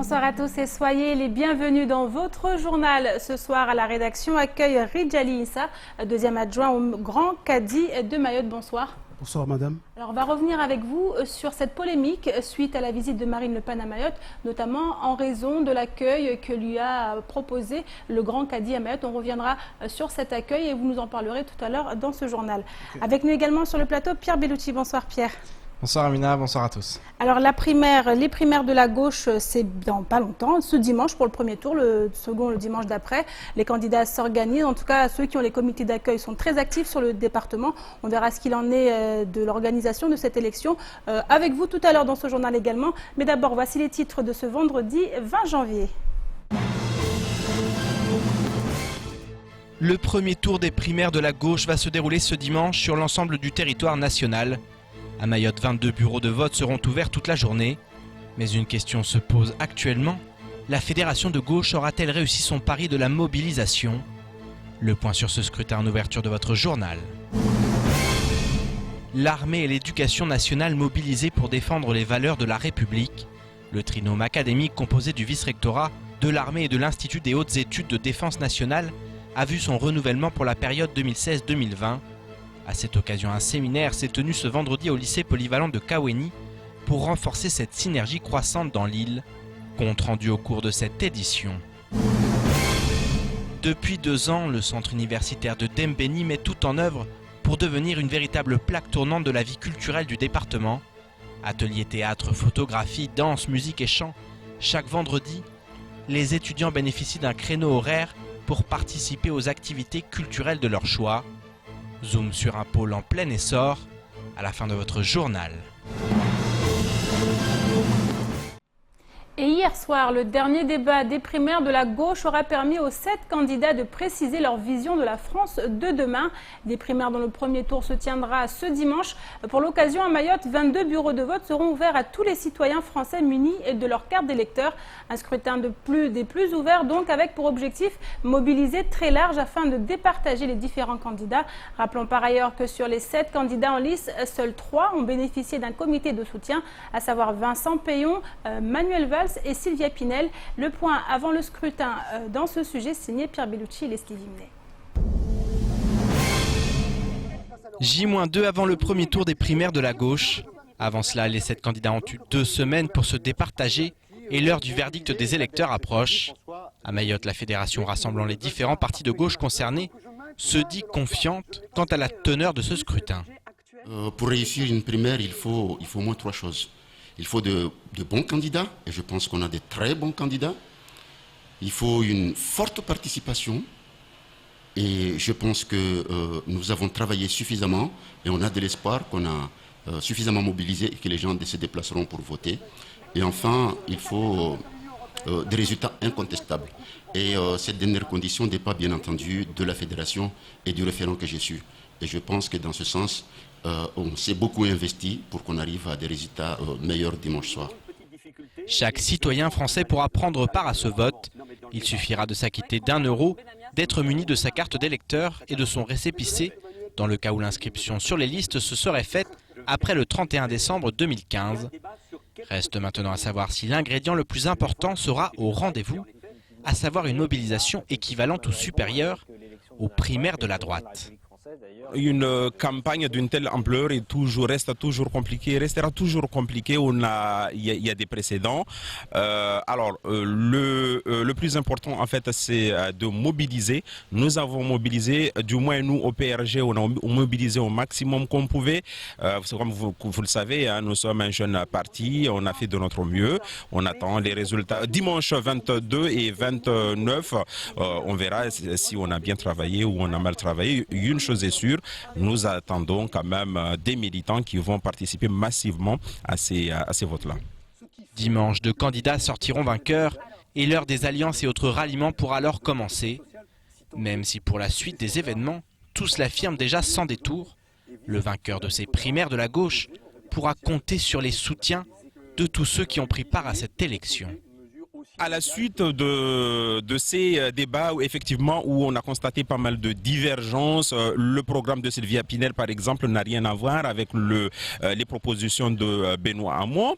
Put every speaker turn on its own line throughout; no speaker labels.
Bonsoir à tous et soyez les bienvenus dans votre journal. Ce soir à la rédaction accueille Ridjali Issa, deuxième adjoint au Grand Cadi de Mayotte. Bonsoir.
Bonsoir madame.
Alors on va revenir avec vous sur cette polémique suite à la visite de Marine Le Pen à Mayotte, notamment en raison de l'accueil que lui a proposé le Grand Cadi à Mayotte. On reviendra sur cet accueil et vous nous en parlerez tout à l'heure dans ce journal. Okay. Avec nous également sur le plateau Pierre Bellucci. Bonsoir Pierre.
Bonsoir Amina, bonsoir à tous.
Alors les primaires de la gauche, c'est dans pas longtemps, ce dimanche pour le premier tour, le second le dimanche d'après. Les candidats s'organisent, en tout cas ceux qui ont les comités d'accueil sont très actifs sur le département. On verra ce qu'il en est de l'organisation de cette élection avec vous tout à l'heure dans ce journal également. Mais d'abord, voici les titres de ce vendredi 20 janvier.
Le premier tour des primaires de la gauche va se dérouler ce dimanche sur l'ensemble du territoire national. À Mayotte, 22 bureaux de vote seront ouverts toute la journée. Mais une question se pose actuellement. La fédération de gauche aura-t-elle réussi son pari de la mobilisation? Le point sur ce scrutin en ouverture de votre journal. L'armée et l'éducation nationale mobilisées pour défendre les valeurs de la République. Le trinôme académique composé du vice-rectorat, de l'armée et de l'Institut des hautes études de défense nationale a vu son renouvellement pour la période 2016-2020. À cette occasion, un séminaire s'est tenu ce vendredi au lycée polyvalent de Kaweni pour renforcer cette synergie croissante dans l'île. Compte rendu au cours de cette édition. Depuis 2 ans, le centre universitaire de Dembéni met tout en œuvre pour devenir une véritable plaque tournante de la vie culturelle du département. Ateliers théâtre, photographie, danse, musique et chant. Chaque vendredi, les étudiants bénéficient d'un créneau horaire pour participer aux activités culturelles de leur choix. Zoom sur un pôle en plein essor à la fin de votre journal.
Et hier soir, le dernier débat des primaires de la gauche aura permis aux 7 candidats de préciser leur vision de la France de demain. Des primaires dont le premier tour se tiendra ce dimanche. Pour l'occasion, à Mayotte, 22 bureaux de vote seront ouverts à tous les citoyens français munis de leur carte d'électeur. Un scrutin des plus ouverts, donc avec pour objectif mobiliser très large afin de départager les différents candidats. Rappelons par ailleurs que sur les 7 candidats en lice, seuls 3 ont bénéficié d'un comité de soutien, à savoir Vincent Payon, Manuel Valls et Sylvia Pinel. Le point avant le scrutin dans ce sujet, signé Pierre Bellucci et Leslie Vimnet.
J-2 avant le premier tour des primaires de la gauche. Avant cela, les 7 candidats ont eu 2 semaines pour se départager et l'heure du verdict des électeurs approche. À Mayotte, la fédération rassemblant les différents partis de gauche concernés se dit confiante quant à la teneur de ce scrutin.
Pour réussir une primaire, il faut au moins 3 choses. Il faut de bons candidats, et je pense qu'on a de très bons candidats. Il faut une forte participation, et je pense que nous avons travaillé suffisamment, et on a de l'espoir qu'on a suffisamment mobilisé et que les gens se déplaceront pour voter. Et enfin, il faut des résultats incontestables. Et cette dernière condition dépend bien entendu de la fédération et du référent que j'ai su. Et je pense que dans ce sens, on s'est beaucoup investi pour qu'on arrive à des résultats meilleurs dimanche soir.
Chaque citoyen français pourra prendre part à ce vote. Il suffira de s'acquitter d'1 euro, d'être muni de sa carte d'électeur et de son récépissé, dans le cas où l'inscription sur les listes se serait faite après le 31 décembre 2015. Reste maintenant à savoir si l'ingrédient le plus important sera au rendez-vous, à savoir une mobilisation équivalente ou supérieure aux primaires de la droite.
Une campagne d'une telle ampleur restera toujours compliquée. Il y a des précédents. Le plus important en fait, c'est de mobiliser. Nous avons mobilisé, du moins nous au PRG, on a mobilisé au maximum qu'on pouvait. Comme vous le savez, hein, nous sommes un jeune parti, on a fait de notre mieux. On attend les résultats. Dimanche 22 et 29, on verra si on a bien travaillé ou on a mal travaillé. Une chose est sûre, nous attendons quand même des militants qui vont participer massivement à ces votes-là.
Dimanche, 2 candidats sortiront vainqueurs et l'heure des alliances et autres ralliements pourra alors commencer. Même si pour la suite des événements, tous l'affirment déjà sans détour, le vainqueur de ces primaires de la gauche pourra compter sur les soutiens de tous ceux qui ont pris part à cette élection.
À la suite de ces débats où on a constaté pas mal de divergences, le programme de Sylvia Pinel par exemple n'a rien à voir avec les propositions de Benoît Hamon.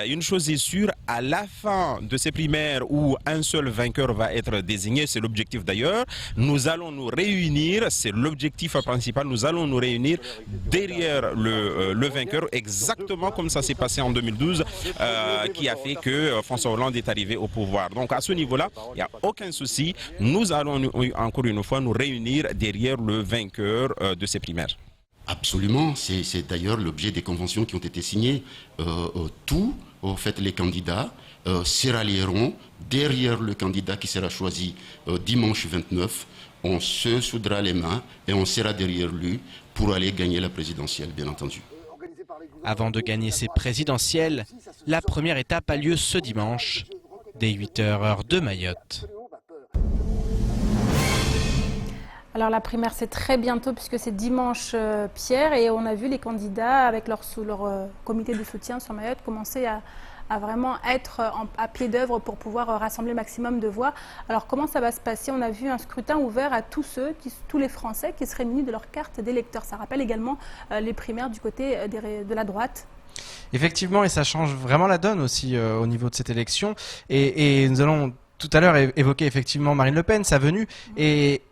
Une chose est sûre, à la fin de ces primaires où un seul vainqueur va être désigné, c'est l'objectif d'ailleurs, nous allons nous réunir, c'est l'objectif principal, nous allons nous réunir derrière le vainqueur, exactement comme ça s'est passé en 2012, qui a fait que François Hollande est arrivé au pouvoir. Donc à ce niveau-là, il n'y a aucun souci. Nous allons encore une fois nous réunir derrière le vainqueur de ces primaires.
Absolument, c'est d'ailleurs l'objet des conventions qui ont été signées. Tous, en fait, les candidats se rallieront derrière le candidat qui sera choisi dimanche 29. On se soudra les mains et on sera derrière lui pour aller gagner la présidentielle, bien entendu.
Avant de gagner ces présidentielles, la première étape a lieu ce dimanche, dès 8h heure de Mayotte.
Alors la primaire c'est très bientôt puisque c'est dimanche Pierre et on a vu les candidats avec leur comité de soutien sur Mayotte commencer à vraiment être à pied d'œuvre pour pouvoir rassembler le maximum de voix. Alors comment ça va se passer? On a vu un scrutin ouvert à tous les Français qui seraient munis de leur carte d'électeur. Ça rappelle également les primaires du côté de la droite.
Effectivement, et ça change vraiment la donne aussi au niveau de cette élection. Et nous allons tout à l'heure évoquer effectivement Marine Le Pen, sa venue. Et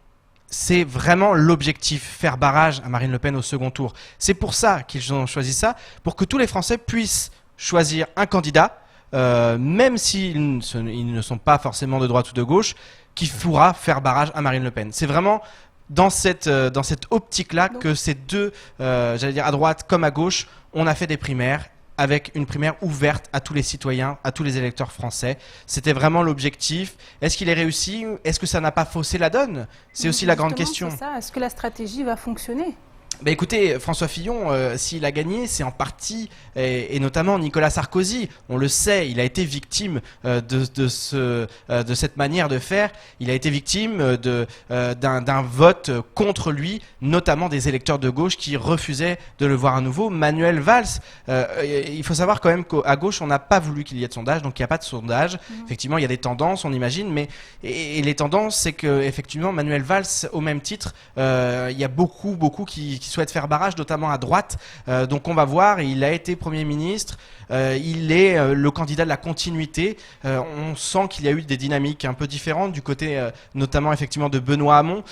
c'est vraiment l'objectif, faire barrage à Marine Le Pen au second tour. C'est pour ça qu'ils ont choisi ça, pour que tous les Français puissent choisir un candidat, même s'ils ne sont pas forcément de droite ou de gauche, qui pourra faire barrage à Marine Le Pen. C'est vraiment dans cette optique-là que ces deux, j'allais dire à droite comme à gauche, on a fait des primaires, avec une primaire ouverte à tous les citoyens, à tous les électeurs français. C'était vraiment l'objectif. Est-ce qu'il est réussi? Est-ce que ça n'a pas faussé la donne? C'est aussi la grande question.
Est-ce que la stratégie va fonctionner?
Bah écoutez, François Fillon, s'il a gagné, c'est en partie, et notamment Nicolas Sarkozy. On le sait, il a été victime de cette manière de faire. Il a été victime d'un vote contre lui, notamment des électeurs de gauche qui refusaient de le voir à nouveau. Manuel Valls, il faut savoir quand même qu'à gauche, on n'a pas voulu qu'il y ait de sondage, donc il n'y a pas de sondage. Effectivement, il y a des tendances, on imagine, mais et les tendances, c'est que effectivement, Manuel Valls, au même titre, il y a beaucoup qui souhaite faire barrage, notamment à droite. Donc on va voir, il a été Premier ministre, il est le candidat de la continuité. On sent qu'il y a eu des dynamiques un peu différentes du côté notamment effectivement de Benoît Hamon,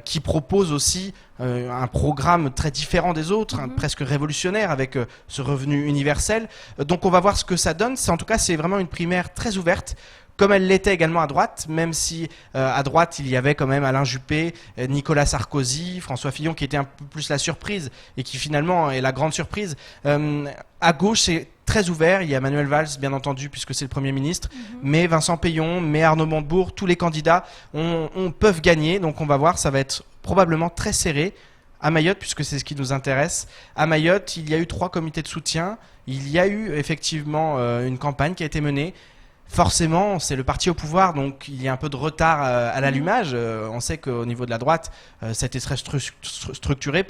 qui propose aussi un programme très différent des autres, presque révolutionnaire avec ce revenu universel. Donc on va voir ce que ça donne. En tout cas, c'est vraiment une primaire très ouverte, comme elle l'était également à droite, même si à droite il y avait quand même Alain Juppé, Nicolas Sarkozy, François Fillon qui était un peu plus la surprise et qui finalement est la grande surprise. À gauche c'est très ouvert, il y a Manuel Valls bien entendu puisque c'est le Premier ministre, mais Vincent Peillon, mais Arnaud Montebourg, tous les candidats peuvent gagner, donc on va voir, ça va être probablement très serré. À Mayotte, puisque c'est ce qui nous intéresse, à Mayotte il y a eu 3 comités de soutien, il y a eu effectivement une campagne qui a été menée. Forcément, c'est le parti au pouvoir, donc il y a un peu de retard à l'allumage. On sait qu'au niveau de la droite, ça a été très structuré.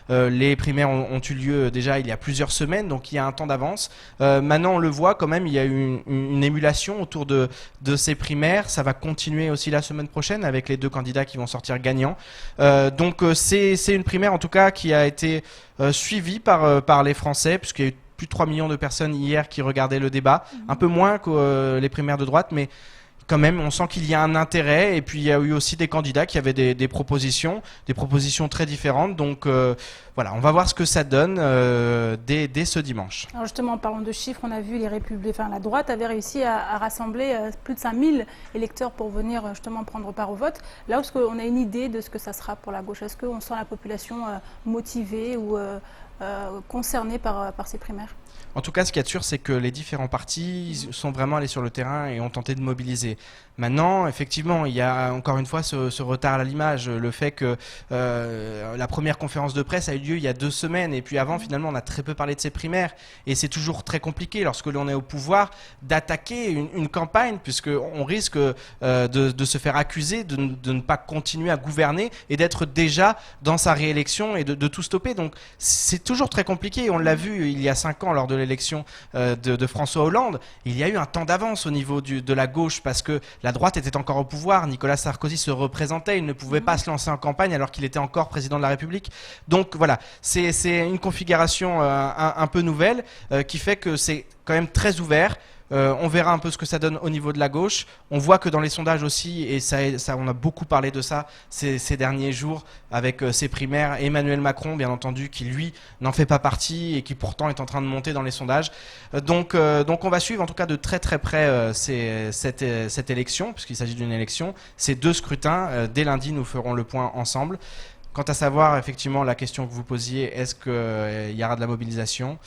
Les primaires ont eu lieu déjà il y a plusieurs semaines, donc il y a un temps d'avance. Maintenant, on le voit quand même, il y a eu une émulation autour de ces primaires. Ça va continuer aussi la semaine prochaine avec les 2 candidats qui vont sortir gagnants. Donc c'est une primaire en tout cas qui a été suivie par les Français, puisqu'il y a eu plus de 3 millions de personnes hier qui regardaient le débat, un peu moins que les primaires de droite, mais quand même on sent qu'il y a un intérêt. Et puis il y a eu aussi des candidats qui avaient des propositions très différentes. Donc voilà, on va voir ce que ça donne dès ce dimanche.
Alors justement, en parlant de chiffres, on a vu la droite avait réussi à rassembler plus de 5000 électeurs pour venir justement prendre part au vote. Là, est-ce qu'on a une idée de ce que ça sera pour la gauche? Est-ce qu'on sent la population motivée ou concernés par ces primaires?
En tout cas, ce qu'il y a de sûr, c'est que les différents partis sont vraiment allés sur le terrain et ont tenté de mobiliser. Maintenant, effectivement, il y a encore une fois ce retard à l'image, le fait que la première conférence de presse a eu lieu il y a 2 semaines, et puis avant, finalement, on a très peu parlé de ces primaires, et c'est toujours très compliqué, lorsque l'on est au pouvoir, d'attaquer une campagne, puisqu'on risque de se faire accuser de ne pas continuer à gouverner, et d'être déjà dans sa réélection, et de tout stopper. Donc, c'est toujours très compliqué. On l'a vu il y a 5 ans lors de l'élection de François Hollande. Il y a eu un temps d'avance au niveau de la gauche parce que la droite était encore au pouvoir. Nicolas Sarkozy se représentait. Il ne pouvait pas se lancer en campagne alors qu'il était encore président de la République. Donc voilà, c'est une configuration un peu nouvelle qui fait que c'est quand même très ouvert. On verra un peu ce que ça donne au niveau de la gauche. On voit que dans les sondages aussi, et ça on a beaucoup parlé de ça ces derniers jours avec ces primaires, Emmanuel Macron bien entendu qui lui n'en fait pas partie et qui pourtant est en train de monter dans les sondages. Donc on va suivre en tout cas de très très près cette élection, puisqu'il s'agit d'une élection, ces 2 scrutins. Dès lundi nous ferons le point ensemble. Quant à savoir effectivement la question que vous posiez, est-ce qu'il y aura de la mobilisation?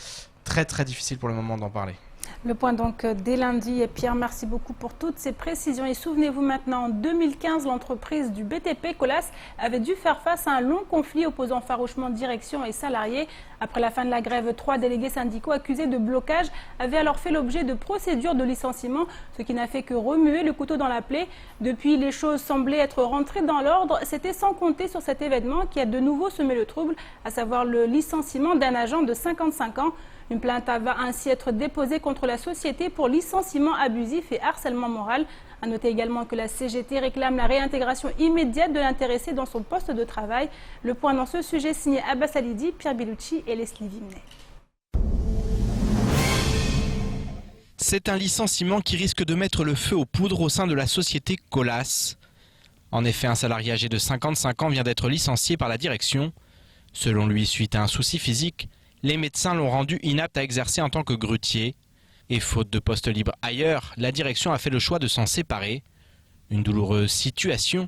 Très très difficile pour le moment d'en parler.
Le point donc dès lundi. Et Pierre, merci beaucoup pour toutes ces précisions. Et souvenez-vous maintenant, en 2015, l'entreprise du BTP, Colas, avait dû faire face à un long conflit opposant farouchement direction et salariés. Après la fin de la grève, 3 délégués syndicaux accusés de blocage avaient alors fait l'objet de procédures de licenciement, ce qui n'a fait que remuer le couteau dans la plaie. Depuis, les choses semblaient être rentrées dans l'ordre. C'était sans compter sur cet événement qui a de nouveau semé le trouble, à savoir le licenciement d'un agent de 55 ans. Une plainte va ainsi être déposée contre la société pour licenciement abusif et harcèlement moral. À noter également que la CGT réclame la réintégration immédiate de l'intéressé dans son poste de travail. Le point dans ce sujet signé Abbas Alidi, Pierre Bellucci et Leslie Vimnet.
C'est un licenciement qui risque de mettre le feu aux poudres au sein de la société Colas. En effet, un salarié âgé de 55 ans vient d'être licencié par la direction. Selon lui, suite à un souci physique, les médecins l'ont rendu inapte à exercer en tant que grutier. Et faute de poste libre ailleurs, la direction a fait le choix de s'en séparer. Une douloureuse situation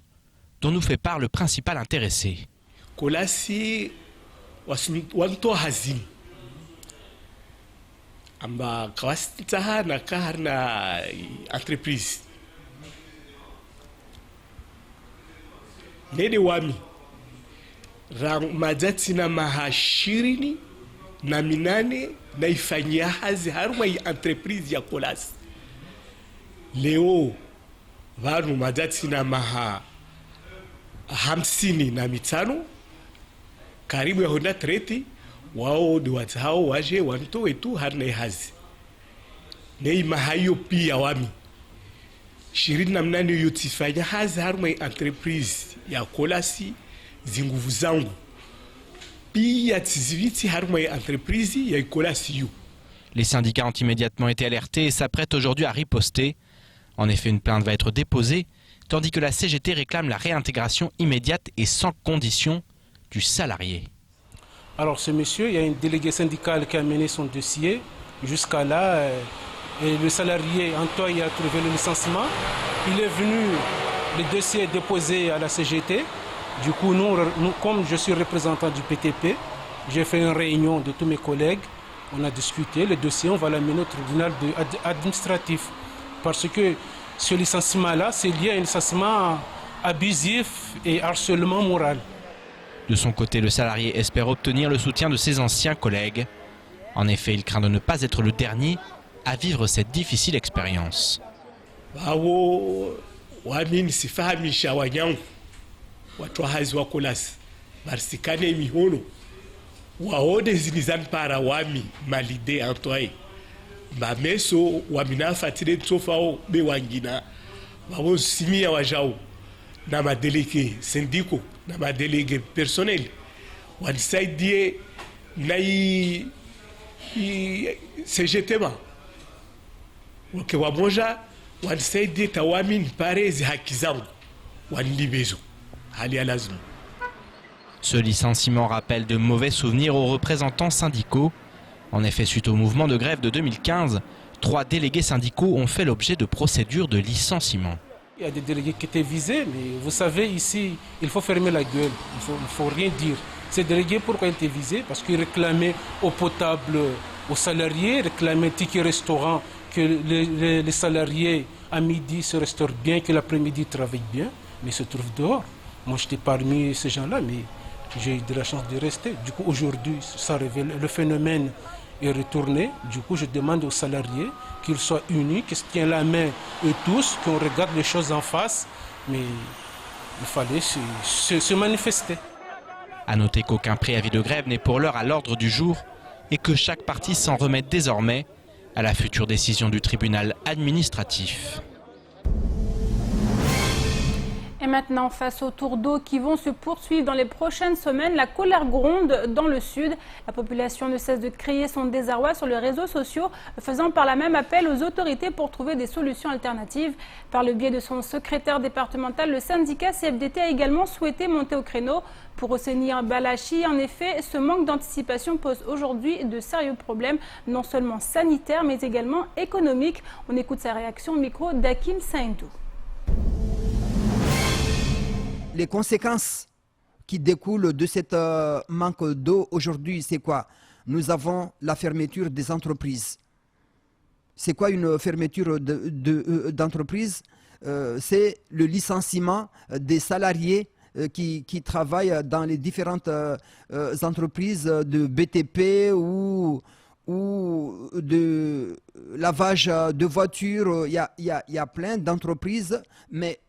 dont nous fait part le principal intéressé.
Kolasi wanto hazin amba kawasitaha na kaharna entreprise nede wami rang majatina mahashirini na minane naifanyia hazi haruma entreprise ya Colas. Leo vanhu majatina maha 55 karibu ya Honda Treti wao ni watu hao waje wanto wetu harna hazi nei mahayo pia wami 28 yotifanya hazi haruma entreprise ya Colas zinguvu zangu.
Les syndicats ont immédiatement été alertés et s'apprêtent aujourd'hui à riposter. En effet, une plainte va être déposée, tandis que la CGT réclame la réintégration immédiate et sans condition du salarié.
Alors ce monsieur, il y a un délégué syndical qui a mené son dossier jusqu'à là. Et le salarié, Antoine, a trouvé le licenciement. Il est venu, le dossier est déposé à la CGT. Du coup, nous, comme je suis représentant du PTP, j'ai fait une réunion de tous mes collègues. On a discuté. Le dossier, on va l'amener au tribunal administratif. Parce que ce licenciement-là, c'est lié à un licenciement abusif et harcèlement moral.
De son côté, le salarié espère obtenir le soutien de ses anciens collègues. En effet, il craint de ne pas être le dernier à vivre cette difficile expérience.
Watu hazi wa Colas barsikane mihono waode zinizan para wami malide Antoine bameso wamina fatire tsofao be wangina babo simia wajao na madelege syndico na madelege personnel wanisaidie nai CGT ma wake wamoja wanisaidie tawami nipare haki zangu wanilibezo.
Ce licenciement rappelle de mauvais souvenirs aux représentants syndicaux. En effet, suite au mouvement de grève de 2015, 3 délégués syndicaux ont fait l'objet de procédures de licenciement.
Il y a des délégués qui étaient visés, mais vous savez, ici, il faut fermer la gueule, il faut rien dire. Ces délégués, pourquoi ils étaient visés? Parce qu'ils réclamaient eau potable aux salariés, réclamaient ticket restaurant, que les salariés à midi se restaurent bien, que l'après-midi travaillent bien, mais ils se trouvent dehors. Moi, j'étais parmi ces gens-là, mais j'ai eu de la chance de rester. Du coup, aujourd'hui, ça révèle, le phénomène est retourné. Du coup, je demande aux salariés qu'ils soient unis, qu'ils se tiennent la main eux tous, qu'on regarde les choses en face. Mais il fallait se manifester.
A noter qu'aucun préavis de grève n'est pour l'heure à l'ordre du jour et que chaque partie s'en remet désormais à la future décision du tribunal administratif.
Et maintenant, face aux tours d'eau qui vont se poursuivre dans les prochaines semaines, la colère gronde dans le sud. La population ne cesse de crier son désarroi sur les réseaux sociaux, faisant par là même appel aux autorités pour trouver des solutions alternatives. Par le biais de son secrétaire départemental, le syndicat CFDT a également souhaité monter au créneau. Pour Osseni Balachi, en effet, ce manque d'anticipation pose aujourd'hui de sérieux problèmes, non seulement sanitaires, mais également économiques. On écoute sa réaction au micro d'Hakim Saintou.
Les conséquences qui découlent de cette manque d'eau aujourd'hui, c'est quoi? Nous avons la fermeture des entreprises. C'est quoi une fermeture d'entreprise? C'est le licenciement des salariés qui travaillent dans les différentes entreprises de BTP ou de lavage de voitures. Il y a plein d'entreprises, mais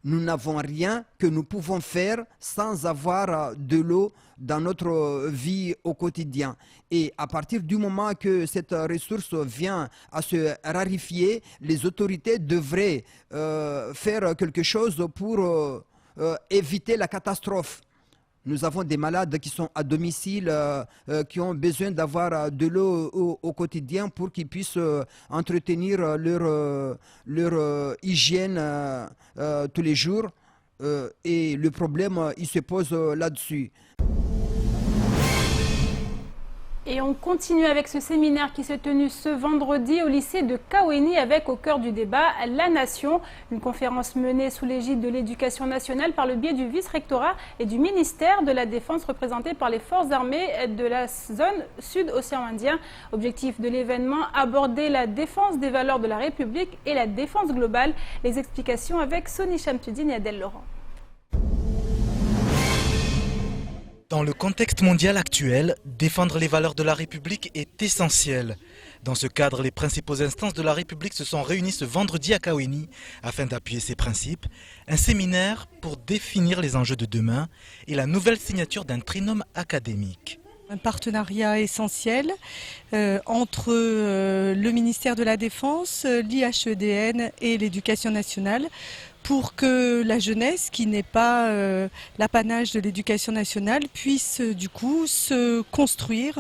nous n'avons rien que nous pouvons faire sans avoir de l'eau dans notre vie au quotidien. Et à partir du moment que cette ressource vient à se raréfier, les autorités devraient faire quelque chose pour éviter la catastrophe. Nous avons des malades qui sont à domicile, qui ont besoin d'avoir de l'eau au quotidien pour qu'ils puissent entretenir leur hygiène tous les jours. Et le problème, il se pose là-dessus.
Et on continue avec ce séminaire qui s'est tenu ce vendredi au lycée de Kaweni avec au cœur du débat la nation. Une conférence menée sous l'égide de l'éducation nationale par le biais du vice-rectorat et du ministère de la Défense représenté par les forces armées de la zone sud-océan Indien. Objectif de l'événement, aborder la défense des valeurs de la République et la défense globale. Les explications avec Sony Chamtudine et Adèle Laurent.
Dans le contexte mondial actuel, défendre les valeurs de la République est essentiel. Dans ce cadre, les principaux instances de la République se sont réunies ce vendredi à Kaweni afin d'appuyer ces principes. Un séminaire pour définir les enjeux de demain et la nouvelle signature d'un trinôme académique.
Un partenariat essentiel entre le ministère de la Défense, l'IHEDN et l'Éducation nationale pour que la jeunesse, qui n'est pas l'apanage de l'éducation nationale, puisse du coup se construire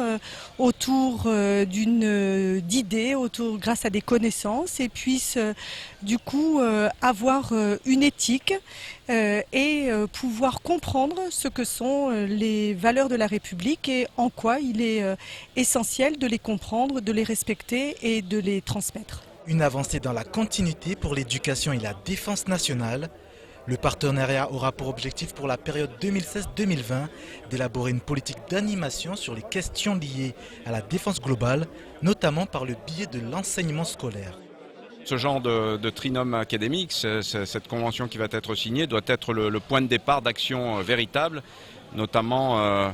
autour d'idées, grâce à des connaissances, et puisse du coup avoir une éthique et pouvoir comprendre ce que sont les valeurs de la République et en quoi il est essentiel de les comprendre, de les respecter et de les transmettre.
Une avancée dans la continuité pour l'éducation et la défense nationale. Le partenariat aura pour objectif pour la période 2016-2020 d'élaborer une politique d'animation sur les questions liées à la défense globale, notamment par le biais de l'enseignement scolaire.
Ce genre de trinôme académique, cette convention qui va être signée, doit être le point de départ d'actions véritables, notamment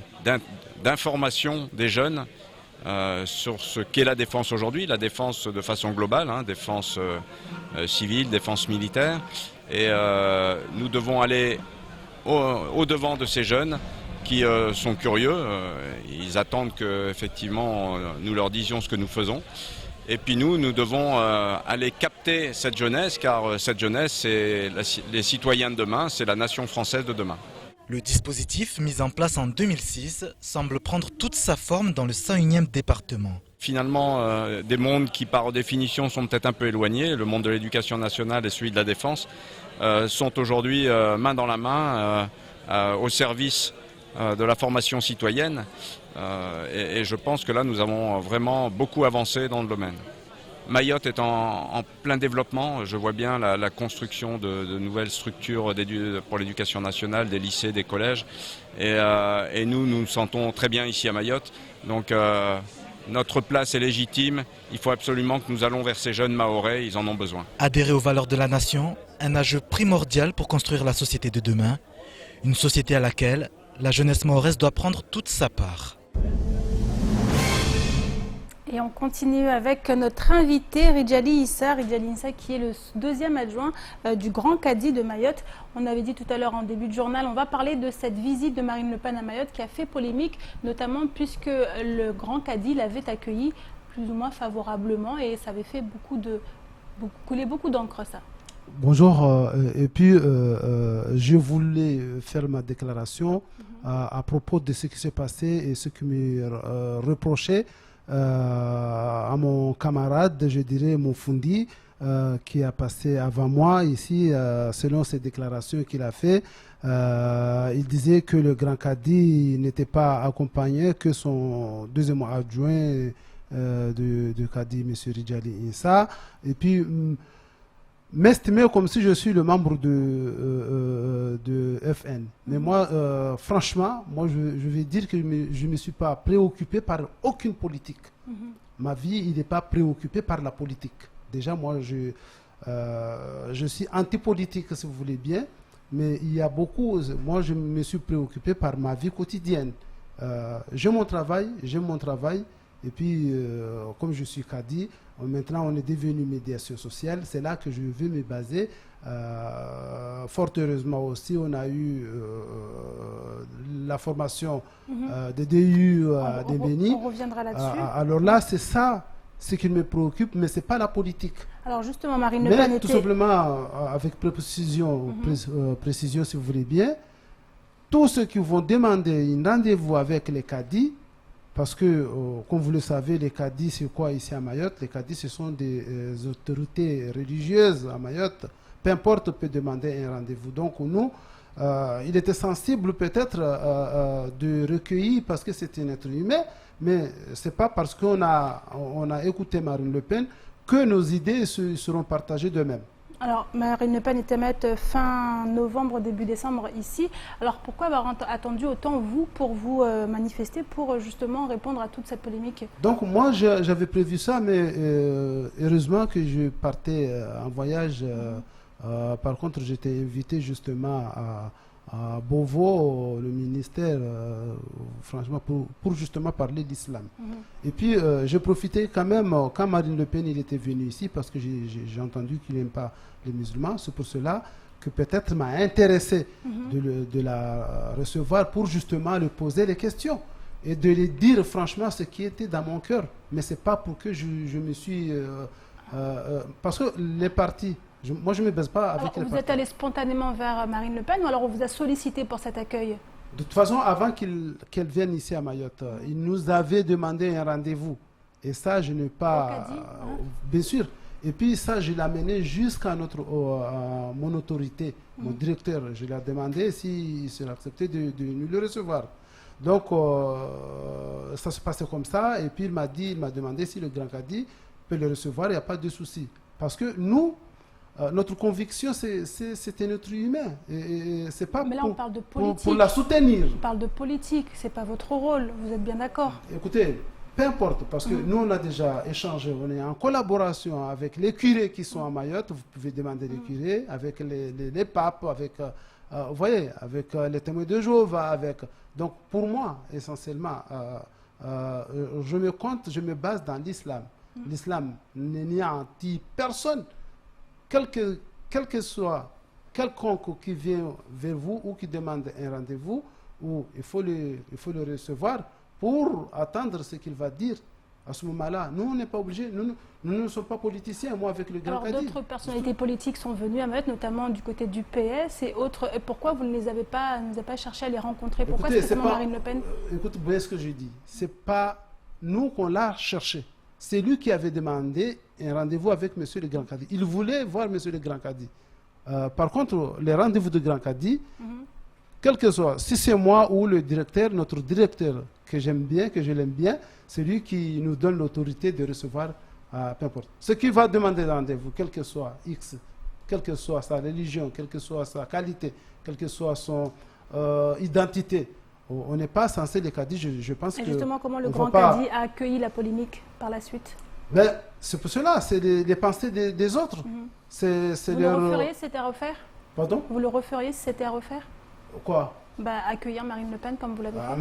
d'information des jeunes sur ce qu'est la défense aujourd'hui, la défense de façon globale, défense civile, défense militaire. Et nous devons aller au-devant de ces jeunes qui sont curieux. Ils attendent qu'effectivement nous leur disions ce que nous faisons. Et puis nous devons aller capter cette jeunesse, car cette jeunesse, c'est les citoyens de demain, c'est la nation française de demain.
Le dispositif, mis en place en 2006, semble prendre toute sa forme dans le 101e département.
Finalement, des mondes qui par définition sont peut-être un peu éloignés, le monde de l'éducation nationale et celui de la défense, sont aujourd'hui main dans la main au service de la formation citoyenne. Et je pense que là, nous avons vraiment beaucoup avancé dans le domaine. Mayotte est en plein développement. Je vois bien la construction de nouvelles structures pour l'éducation nationale, des lycées, des collèges. Et nous sentons très bien ici à Mayotte. Donc notre place est légitime. Il faut absolument que nous allons vers ces jeunes Mahorais. Ils en ont besoin.
Adhérer aux valeurs de la nation, un enjeu primordial pour construire la société de demain. Une société à laquelle la jeunesse mahoraise doit prendre toute sa part.
Et on continue avec notre invité Ridjali Issa. Ridjali Issa qui est le deuxième adjoint du Grand Cadi de Mayotte. On avait dit tout à l'heure en début de journal, on va parler de cette visite de Marine Le Pen à Mayotte qui a fait polémique, notamment puisque le Grand Cadi l'avait accueilli plus ou moins favorablement et ça avait fait couler beaucoup d'encre, ça.
Bonjour, et puis je voulais faire ma déclaration à propos de ce qui s'est passé et ce qui m'est reproché à mon camarade, je dirais mon Fundi, qui a passé avant moi ici, selon ses déclarations qu'il a fait. Il disait que le Grand Cadi n'était pas accompagné, que son deuxième adjoint de Cadi, M. Ridjali Issa. Et puis m'estimer comme si je suis le membre de FN. Mais moi, franchement, moi, je vais dire que je ne me suis pas préoccupé par aucune politique. Ma vie, il n'est pas préoccupé par la politique. Déjà, moi, je suis anti-politique, si vous voulez bien, mais il y a beaucoup... Moi, je me suis préoccupé par ma vie quotidienne. J'aime mon travail, et puis, comme je suis Cadi, maintenant on est devenu médiation sociale, c'est là que je vais me baser. Fort heureusement aussi, on a eu la formation de DU à Dembéni.
On reviendra là-dessus.
Alors là, c'est ça ce qui me préoccupe, mais ce n'est pas la politique.
Alors justement, Marine Le Pen
tout simplement, avec précision, précision si vous voulez bien, tous ceux qui vont demander un rendez-vous avec les cadis, parce que, comme vous le savez, les cadis, c'est quoi ici à Mayotte? Les cadis, ce sont des autorités religieuses à Mayotte. Peu importe, peut demander un rendez-vous. Donc, nous, il était sensible peut-être de recueillir parce que c'est un être humain, mais ce n'est pas parce qu'on a écouté Marine Le Pen que nos idées seront partagées d'eux-mêmes.
Alors, Marine Le Pen était mettre fin novembre, début décembre ici. Alors, pourquoi avoir attendu autant, vous, pour vous manifester, pour justement répondre à toute cette polémique?
Donc, moi, j'avais prévu ça, mais heureusement que je partais en voyage. Par contre, j'étais invité justement à Beauvau, le ministère, franchement, pour justement parler d'islam. Et puis, j'ai profité quand même, quand Marine Le Pen il était venu ici, parce que j'ai entendu qu'il n'aime pas les musulmans, c'est pour cela que peut-être m'a intéressé de la recevoir pour justement lui poser les questions et de lui dire franchement ce qui était dans mon cœur. Mais ce n'est pas pour que je me suis... parce que les partis... moi, je ne me baise pas avec les partis.
Vous êtes allé spontanément vers Marine Le Pen ou alors on vous a sollicité pour cet accueil?
De toute façon, avant qu'elle vienne ici à Mayotte, il nous avait demandé un rendez-vous. Et ça, je n'ai pas... Bien sûr. Et puis ça, je l'ai amené jusqu'à mon autorité, mon directeur. Je lui ai demandé s'il serait accepté de nous le recevoir. Donc, ça se passait comme ça. Et puis, il m'a demandé si le Grand Cadi peut le recevoir. Il n'y a pas de souci. Parce que nous... notre conviction, c'était notre humain. Et c'est pas
mais là, on parle de politique.
Pour la soutenir.
On parle de politique, c'est pas votre rôle. Vous êtes bien d'accord?
Écoutez, peu importe, parce que nous, on a déjà échangé. On est en collaboration avec les curés qui sont à Mayotte. Vous pouvez demander les curés, avec les papes, avec, vous voyez, avec les témoins de Jéhovah. Donc, pour moi, essentiellement, je me base dans l'islam. L'islam n'est anti-personne. Quel que soit quelconque qui vient vers vous ou qui demande un rendez-vous, il faut le recevoir pour attendre ce qu'il va dire. À ce moment-là, nous, on n'est pas obligés, nous ne sommes pas politiciens, moi avec le Grand Cadi.
Alors d'autres personnalités politiques sont venues à Mayotte, notamment du côté du PS et autres. Et pourquoi vous ne les avez pas cherché à les rencontrer? Pourquoi c'est Marine Le Pen?
Écoute, vous voyez ce que je dis. C'est pas nous qu'on l'a cherché. C'est lui qui avait demandé un rendez-vous avec M. le Grand Cadi. Il voulait voir M. le Grand Cadi. Par contre, les rendez-vous de Grand Cadi, quel que soit, si c'est moi ou le directeur, notre directeur, que j'aime bien, que je l'aime bien, c'est lui qui nous donne l'autorité de recevoir, peu importe. Ce qui va demander un rendez-vous, quel que soit X, quelle que soit sa religion, quelle que soit sa qualité, quelle que soit son identité, on n'est pas censé les cadis, je pense que...
Et justement, comment le Grand Cadi a accueilli la polémique par la suite?
Ben, c'est pour cela, c'est les pensées des autres.
Vous le referiez si c'était à refaire?
Pardon?
Vous le referiez si c'était à refaire?
Quoi?
accueillir Marine Le Pen comme vous l'avez fait?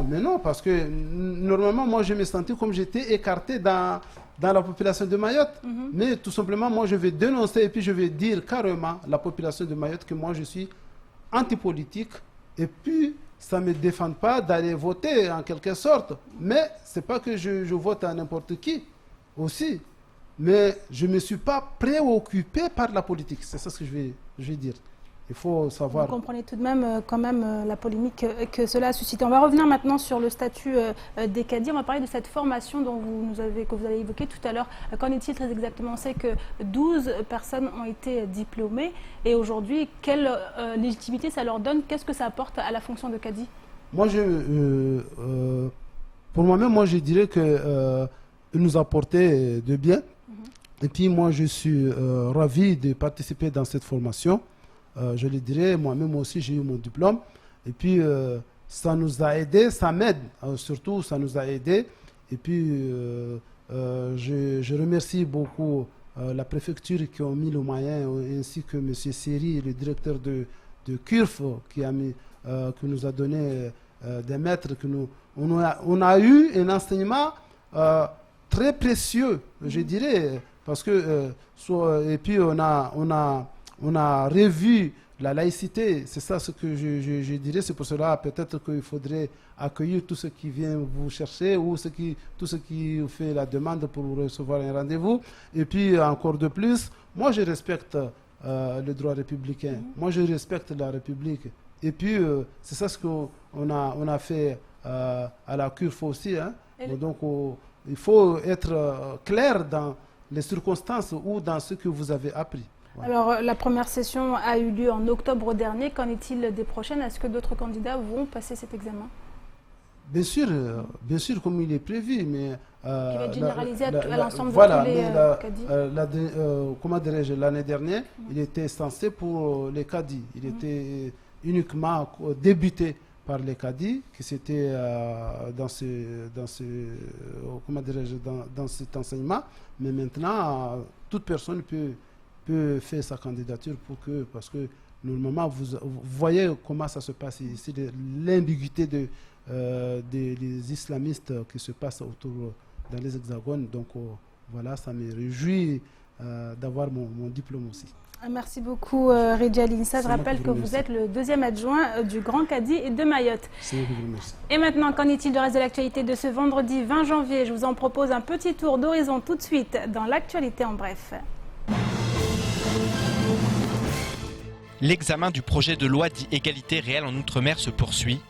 Mais non, parce que normalement, moi, je me sentais comme j'étais écarté dans la population de Mayotte. Mais tout simplement, moi, je vais dénoncer et puis je vais dire carrément à la population de Mayotte que moi, je suis antipolitique. Et puis, ça ne me défend pas d'aller voter en quelque sorte. Mais ce n'est pas que je vote à n'importe qui aussi. Mais je ne me suis pas préoccupé par la politique. C'est ça ce que je vais dire. Il faut savoir.
Vous comprenez tout de même la polémique que cela a suscité. On va revenir maintenant sur le statut des cadis. On va parler de cette formation que vous avez évoquée tout à l'heure. Qu'en est-il très exactement? On sait que 12 personnes ont été diplômées. Et aujourd'hui, quelle légitimité ça leur donne? Qu'est-ce que ça apporte à la fonction de cadi?
Moi, pour moi-même, moi, je dirais que nous apportait de bien. Et puis, moi, je suis ravi de participer dans cette formation. Je le dirais, moi-même aussi, j'ai eu mon diplôme. Et puis, ça nous a aidé, ça m'aide. Surtout, ça nous a aidé. Et puis, je remercie beaucoup la préfecture qui a mis le moyen, ainsi que M. Seri, le directeur de CURF, qui nous a donné des maîtres. On a eu un enseignement très précieux, je dirais. Parce que, et puis, on a revu la laïcité, c'est ça ce que je dirais. C'est pour cela peut-être qu'il faudrait accueillir tous ceux qui viennent vous chercher ou tous ceux qui vous font la demande pour recevoir un rendez-vous. Et puis encore de plus, moi je respecte le droit républicain, moi je respecte la République. Et puis c'est ça ce qu'on a fait à la CURF aussi. Donc il faut être clair dans les circonstances ou dans ce que vous avez appris.
Alors, la première session a eu lieu en octobre dernier. Qu'en est-il des prochaines? Est-ce que d'autres candidats vont passer cet examen?
Bien sûr, comme il est prévu, mais...
qui va être généralisé à l'ensemble de tous les cadis.
Comment dirais-je, l'année dernière, il était censé pour les cadis. Il était uniquement débuté par les cadis, qui c'était dans cet enseignement. Mais maintenant, toute personne peut faire sa candidature parce que normalement vous voyez comment ça se passe ici, l'ambiguïté des islamistes qui se passe autour dans les hexagones. Donc voilà, ça me réjouit d'avoir mon diplôme aussi.
Merci beaucoup Redji Alinissa. Je rappelle que vous êtes le deuxième adjoint du Grand Cadi de Mayotte. Et maintenant, qu'en est-il du reste de l'actualité de ce vendredi 20 janvier? Je vous en propose un petit tour d'horizon tout de suite dans l'actualité en bref.
L'examen du projet de loi dit égalité réelle en Outre-mer se poursuit.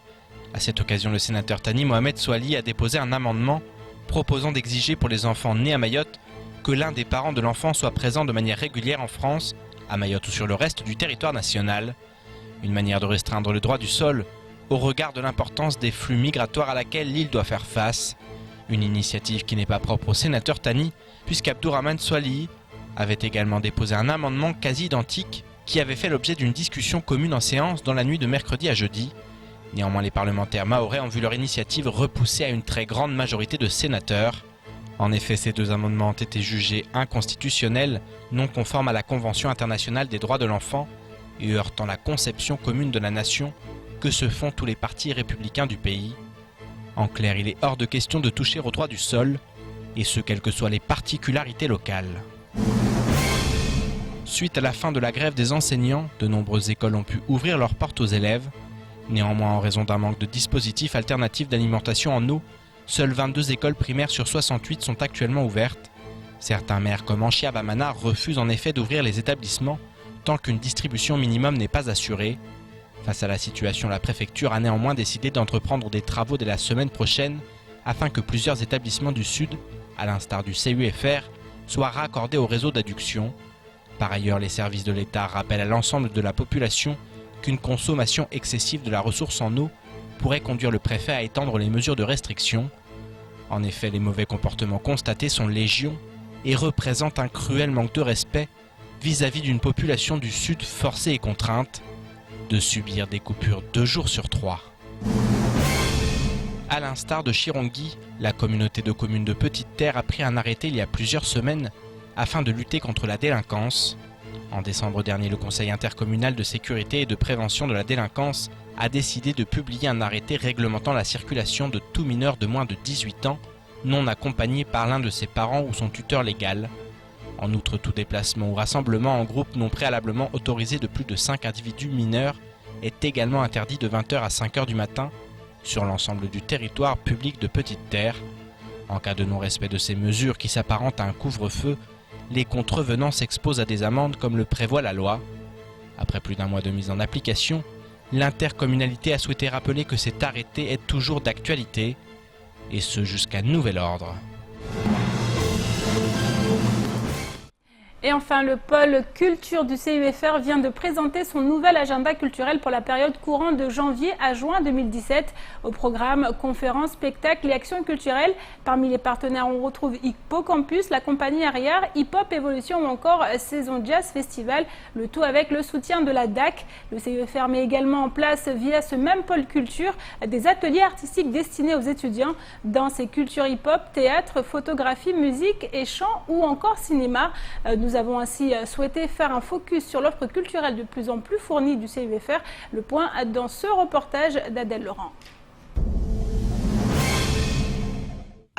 À cette occasion, le sénateur Thani Mohamed Soali a déposé un amendement proposant d'exiger pour les enfants nés à Mayotte que l'un des parents de l'enfant soit présent de manière régulière en France, à Mayotte ou sur le reste du territoire national. Une manière de restreindre le droit du sol au regard de l'importance des flux migratoires à laquelle l'île doit faire face. Une initiative qui n'est pas propre au sénateur Thani, puisqu'Abdourahmane Soali avait également déposé un amendement quasi identique qui avait fait l'objet d'une discussion commune en séance dans la nuit de mercredi à jeudi. Néanmoins, les parlementaires mahorais ont vu leur initiative repoussée à une très grande majorité de sénateurs. En effet, ces deux amendements ont été jugés inconstitutionnels, non conformes à la Convention internationale des droits de l'enfant et heurtant la conception commune de la nation que se font tous les partis républicains du pays. En clair, il est hors de question de toucher au droit du sol, et ce, quelles que soient les particularités locales. Suite à la fin de la grève des enseignants, de nombreuses écoles ont pu ouvrir leurs portes aux élèves. Néanmoins, en raison d'un manque de dispositifs alternatifs d'alimentation en eau, seules 22 écoles primaires sur 68 sont actuellement ouvertes. Certains maires comme Anchia Bamana refusent en effet d'ouvrir les établissements tant qu'une distribution minimum n'est pas assurée. Face à la situation, la préfecture a néanmoins décidé d'entreprendre des travaux dès la semaine prochaine afin que plusieurs établissements du Sud, à l'instar du CUFR, soient raccordés au réseau d'adduction. Par ailleurs, les services de l'État rappellent à l'ensemble de la population qu'une consommation excessive de la ressource en eau pourrait conduire le préfet à étendre les mesures de restriction. En effet, les mauvais comportements constatés sont légion et représentent un cruel manque de respect vis-à-vis d'une population du Sud forcée et contrainte de subir des coupures 2 jours sur 3. À l'instar de Chirongui, la communauté de communes de Petite Terre a pris un arrêté il y a plusieurs semaines afin de lutter contre la délinquance. En décembre dernier, le Conseil intercommunal de sécurité et de prévention de la délinquance a décidé de publier un arrêté réglementant la circulation de tout mineur de moins de 18 ans non accompagné par l'un de ses parents ou son tuteur légal. En outre, tout déplacement ou rassemblement en groupe non préalablement autorisé de plus de 5 individus mineurs est également interdit de 20h à 5h du matin sur l'ensemble du territoire public de Petite Terre. En cas de non-respect de ces mesures qui s'apparentent à un couvre-feu, les contrevenants s'exposent à des amendes comme le prévoit la loi. Après plus d'un mois de mise en application, l'intercommunalité a souhaité rappeler que cet arrêté est toujours d'actualité, et ce jusqu'à nouvel ordre.
Et enfin, le pôle culture du CUFR vient de présenter son nouvel agenda culturel pour la période courant de janvier à juin 2017. Au programme conférences, spectacles et actions culturelles. Parmi les partenaires, on retrouve Hippocampus, la compagnie Arrière, Hip Hop Évolution ou encore Saison Jazz Festival. Le tout avec le soutien de la DAC. Le CUFR met également en place via ce même pôle culture des ateliers artistiques destinés aux étudiants. Danse et culture hip-hop, théâtre, photographie, musique et chant ou encore cinéma. Nous avons ainsi souhaité faire un focus sur l'offre culturelle de plus en plus fournie du CUFR. Le point dans ce reportage d'Adèle Laurent.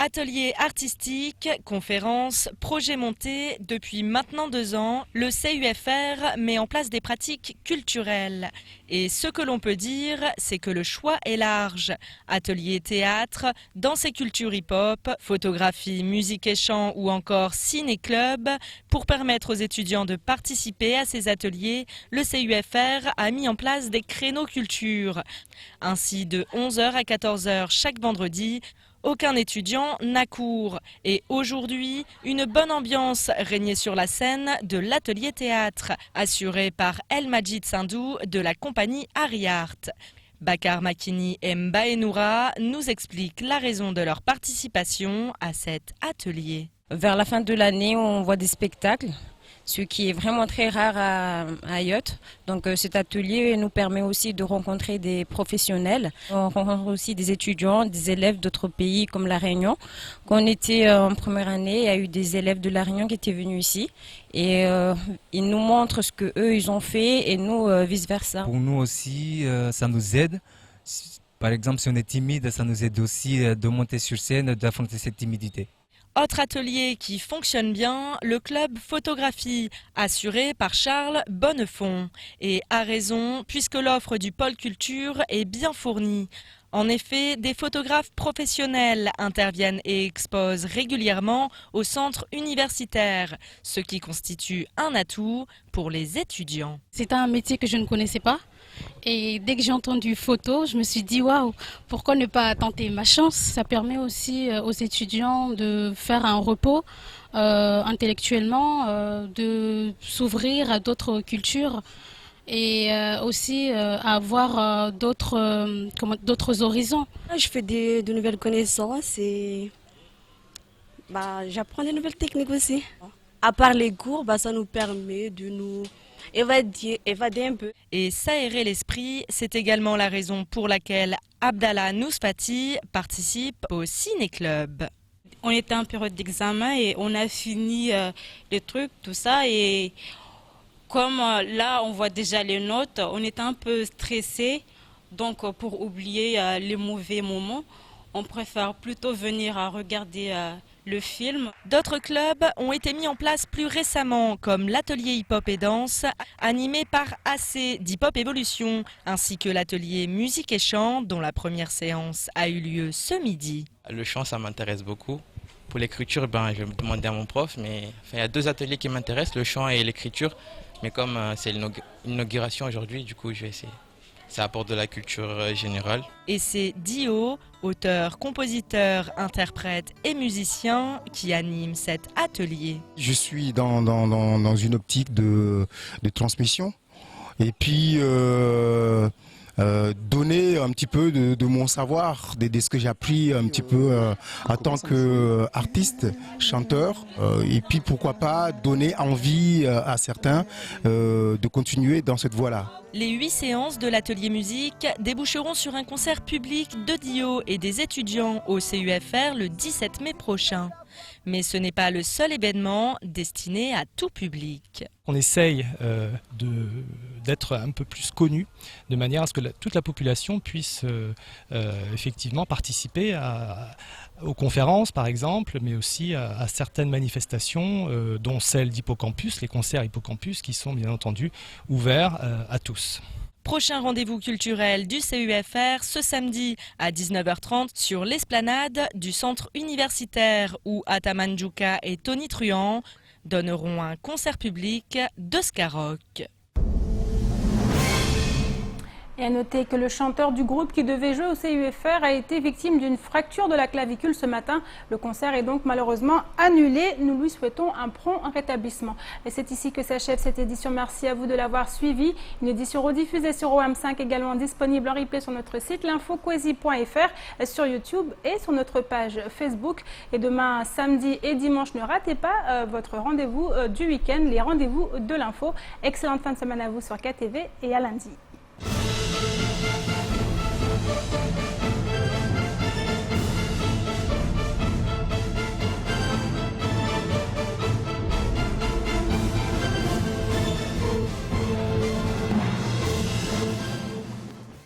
Ateliers artistiques, conférences, projets montés, depuis maintenant 2 ans, le CUFR met en place des pratiques culturelles. Et ce que l'on peut dire, c'est que le choix est large. Ateliers théâtre, danse et culture hip-hop, photographie, musique et chant ou encore ciné-club. Pour permettre aux étudiants de participer à ces ateliers, le CUFR a mis en place des créneaux culture. Ainsi, de 11h à 14h chaque vendredi, aucun étudiant n'a cours. Et aujourd'hui, une bonne ambiance régnait sur la scène de l'atelier théâtre, assuré par El Majid Sindou de la compagnie Ariart. Bakar Makini et Mbaenoura nous expliquent la raison de leur participation à cet atelier.
Vers la fin de l'année, on voit des spectacles, ce qui est vraiment très rare à Yacht. Donc cet atelier nous permet aussi de rencontrer des professionnels. On rencontre aussi des étudiants, des élèves d'autres pays comme La Réunion. Quand on était en première année, il y a eu des élèves de La Réunion qui étaient venus ici. Et ils nous montrent ce qu'eux ils ont fait et nous vice-versa.
Pour nous aussi, ça nous aide. Par exemple, si on est timide, ça nous aide aussi de monter sur scène, d'affronter cette timidité.
Autre atelier qui fonctionne bien, le club photographie, assuré par Charles Bonnefond. Et à raison, puisque l'offre du pôle culture est bien fournie. En effet, des photographes professionnels interviennent et exposent régulièrement au centre universitaire, ce qui constitue un atout pour les étudiants.
C'est un métier que je ne connaissais pas. Et dès que j'ai entendu photo, je me suis dit waouh, pourquoi ne pas tenter ma chance? Ça permet aussi aux étudiants de faire un repos intellectuellement, de s'ouvrir à d'autres cultures et aussi avoir d'autres horizons.
Je fais de nouvelles connaissances et j'apprends des nouvelles techniques aussi. À part les cours, ça nous permet de nous évader un peu.
Et s'aérer l'esprit, c'est également la raison pour laquelle Abdallah Nousfati participe au ciné-club.
On était en période d'examen et on a fini les trucs, tout ça. Et comme là, on voit déjà les notes, on est un peu stressé. Donc, pour oublier les mauvais moments, on préfère plutôt venir à regarder le film.
D'autres clubs ont été mis en place plus récemment, comme l'atelier hip-hop et danse, animé par AC d'Hip-Hop Évolution, ainsi que l'atelier musique et chant, dont la première séance a eu lieu ce midi.
Le chant, ça m'intéresse beaucoup. Pour l'écriture, je vais me demander à mon prof, mais il y a 2 ateliers qui m'intéressent, le chant et l'écriture. Mais comme c'est l'inauguration aujourd'hui, du coup, je vais essayer. Ça apporte de la culture générale.
Et c'est Dio, auteur, compositeur, interprète et musicien, qui anime cet atelier.
Je suis dans une optique de transmission et puis donner un petit peu de mon savoir, de ce que j'ai appris un petit peu en tant qu'artiste, chanteur, et puis pourquoi pas donner envie à certains de continuer dans cette voie-là.
Les 8 séances de l'atelier musique déboucheront sur un concert public de Dio et des étudiants au CUFR le 17 mai prochain. Mais ce n'est pas le seul événement destiné à tout public.
On essaye d'être un peu plus connu, de manière à ce que toute la population puisse effectivement participer aux conférences par exemple, mais aussi à certaines manifestations, dont celle d'Hippocampus, les concerts Hippocampus, qui sont bien entendu ouverts à tous.
Prochain rendez-vous culturel du CUFR ce samedi à 19h30 sur l'esplanade du centre universitaire où Ataman Djouka et Tony Truant donneront un concert public de ska rock.
Et à noter que le chanteur du groupe qui devait jouer au CUFR a été victime d'une fracture de la clavicule ce matin. Le concert est donc malheureusement annulé. Nous lui souhaitons un prompt rétablissement. Et c'est ici que s'achève cette édition. Merci à vous de l'avoir suivi. Une édition rediffusée sur OM5, également disponible en replay sur notre site l'infoquesi.fr, sur YouTube et sur notre page Facebook. Et demain, samedi et dimanche, ne ratez pas votre rendez-vous du week-end, les rendez-vous de l'info. Excellente fin de semaine à vous sur KTV et à lundi.